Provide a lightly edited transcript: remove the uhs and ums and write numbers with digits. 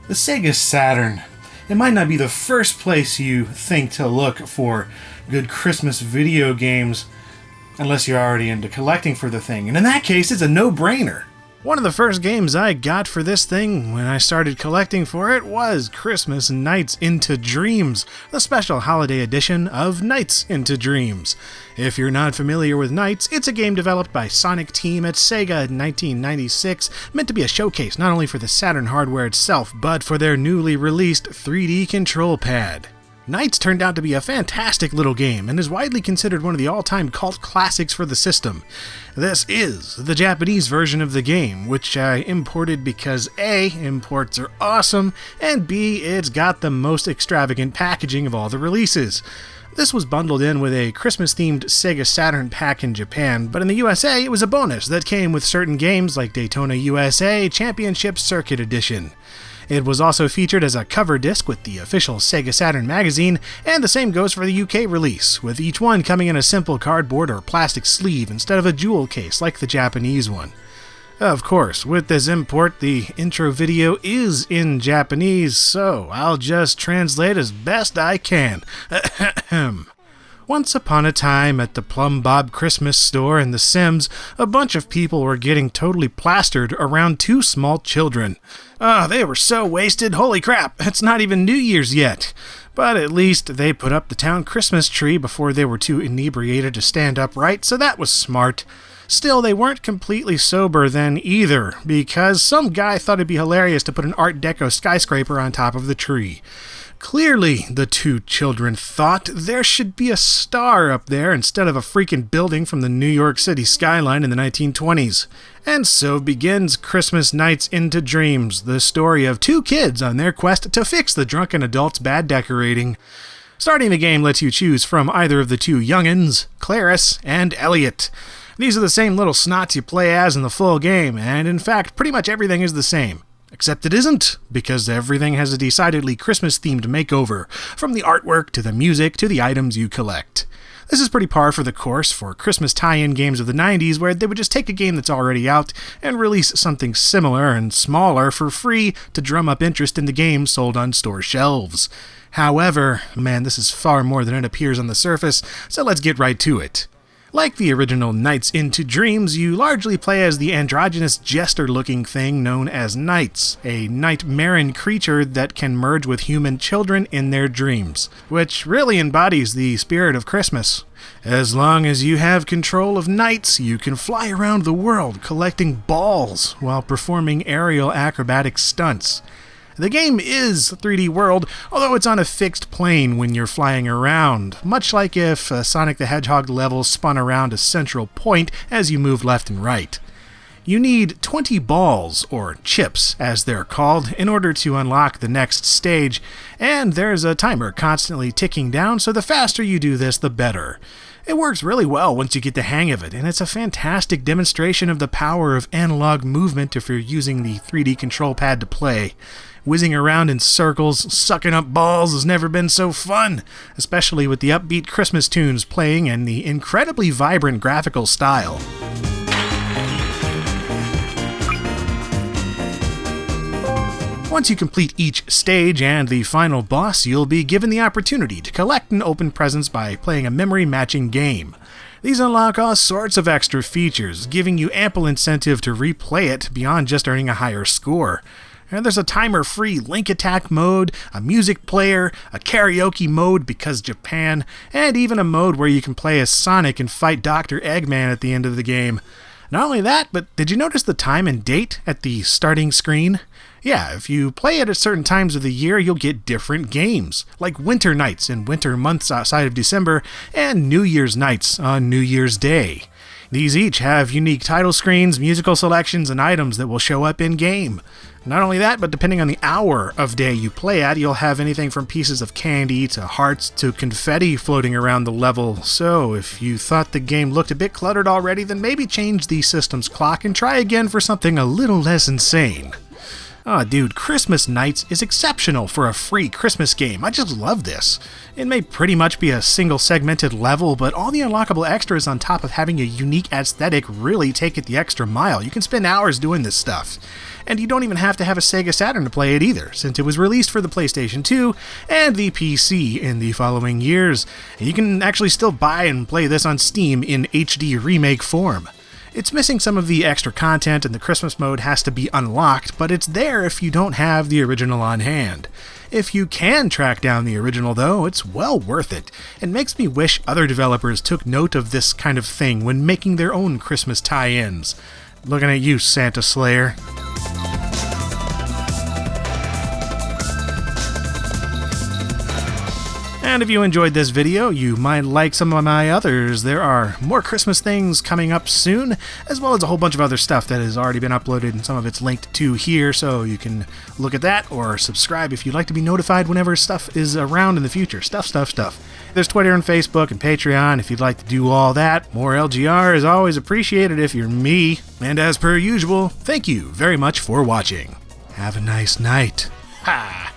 The Sega Saturn. It might not be the first place you think to look for good Christmas video games, unless you're already into collecting for the thing, and in that case, it's a no-brainer. One of the first games I got for this thing when I started collecting for it was Christmas Nights into Dreams, the special holiday edition of Nights into Dreams. If you're not familiar with Nights, it's a game developed by Sonic Team at Sega in 1996, meant to be a showcase not only for the Saturn hardware itself, but for their newly released 3D control pad. Nights turned out to be a fantastic little game and is widely considered one of the all-time cult classics for the system. This is the Japanese version of the game, which I imported because A, imports are awesome, and B, it's got the most extravagant packaging of all the releases. This was bundled in with a Christmas-themed Sega Saturn pack in Japan, but in the USA it was a bonus that came with certain games like Daytona USA Championship Circuit Edition. It was also featured as a cover disc with the official Sega Saturn magazine, and the same goes for the UK release, with each one coming in a simple cardboard or plastic sleeve instead of a jewel case like the Japanese one. Of course, with this import, the intro video is in Japanese, so I'll just translate as best I can. Once upon a time, at the Plum Bob Christmas store in The Sims, a bunch of people were getting totally plastered around two small children. They were so wasted, holy crap, it's not even New Year's yet. But at least they put up the town Christmas tree before they were too inebriated to stand upright, so that was smart. Still, they weren't completely sober then either, because some guy thought it'd be hilarious to put an Art Deco skyscraper on top of the tree. Clearly, the two children thought there should be a star up there instead of a freaking building from the New York City skyline in the 1920s. And so begins Christmas Nights into Dreams, the story of two kids on their quest to fix the drunken adults' bad decorating. Starting the game lets you choose from either of the two young'uns, Clarice and Elliot. These are the same little snots you play as in the full game, and in fact, pretty much everything is the same. Except it isn't, because everything has a decidedly Christmas-themed makeover, from the artwork to the music to the items you collect. This is pretty par for the course for Christmas tie-in games of the 90s, where they would just take a game that's already out and release something similar and smaller for free to drum up interest in the game sold on store shelves. However, man, this is far more than it appears on the surface, so let's get right to it. Like the original Nights into Dreams, you largely play as the androgynous jester-looking thing known as Nights, a nightmarian creature that can merge with human children in their dreams, which really embodies the spirit of Christmas. As long as you have control of Nights, you can fly around the world collecting balls while performing aerial acrobatic stunts. The game is 3D World, although it's on a fixed plane when you're flying around, much like if a Sonic the Hedgehog level spun around a central point as you move left and right. You need 20 balls, or chips as they're called, in order to unlock the next stage, and there's a timer constantly ticking down, so the faster you do this, the better. It works really well once you get the hang of it, and it's a fantastic demonstration of the power of analog movement if you're using the 3D control pad to play. Whizzing around in circles, sucking up balls has never been so fun, especially with the upbeat Christmas tunes playing and the incredibly vibrant graphical style. Once you complete each stage and the final boss, you'll be given the opportunity to collect and open presents by playing a memory-matching game. These unlock all sorts of extra features, giving you ample incentive to replay it beyond just earning a higher score. And there's a timer-free link attack mode, a music player, a karaoke mode because Japan, and even a mode where you can play as Sonic and fight Dr. Eggman at the end of the game. Not only that, but did you notice the time and date at the starting screen? Yeah, if you play it at certain times of the year, you'll get different games, like Winter Nights in winter months outside of December, and New Year's Nights on New Year's Day. These each have unique title screens, musical selections, and items that will show up in-game. Not only that, but depending on the hour of day you play at, you'll have anything from pieces of candy to hearts to confetti floating around the level. So if you thought the game looked a bit cluttered already, then maybe change the system's clock and try again for something a little less insane. Oh, dude, Christmas Nights is exceptional for a free Christmas game. I just love this. It may pretty much be a single segmented level, but all the unlockable extras on top of having a unique aesthetic really take it the extra mile. You can spend hours doing this stuff. And you don't even have to have a Sega Saturn to play it either, since it was released for the PlayStation 2 and the PC in the following years. And you can actually still buy and play this on Steam in HD remake form. It's missing some of the extra content and the Christmas mode has to be unlocked, but it's there if you don't have the original on hand. If you can track down the original though, it's well worth it. It makes me wish other developers took note of this kind of thing when making their own Christmas tie-ins. Looking at you, Santa Slayer. And if you enjoyed this video, you might like some of my others. There are more Christmas things coming up soon, as well as a whole bunch of other stuff that has already been uploaded, and some of it's linked to here, so you can look at that, or subscribe if you'd like to be notified whenever stuff is around in the future. Stuff. There's Twitter and Facebook and Patreon if you'd like to do all that. More LGR is always appreciated if you're me. And as per usual, thank you very much for watching. Have a nice night. Ha!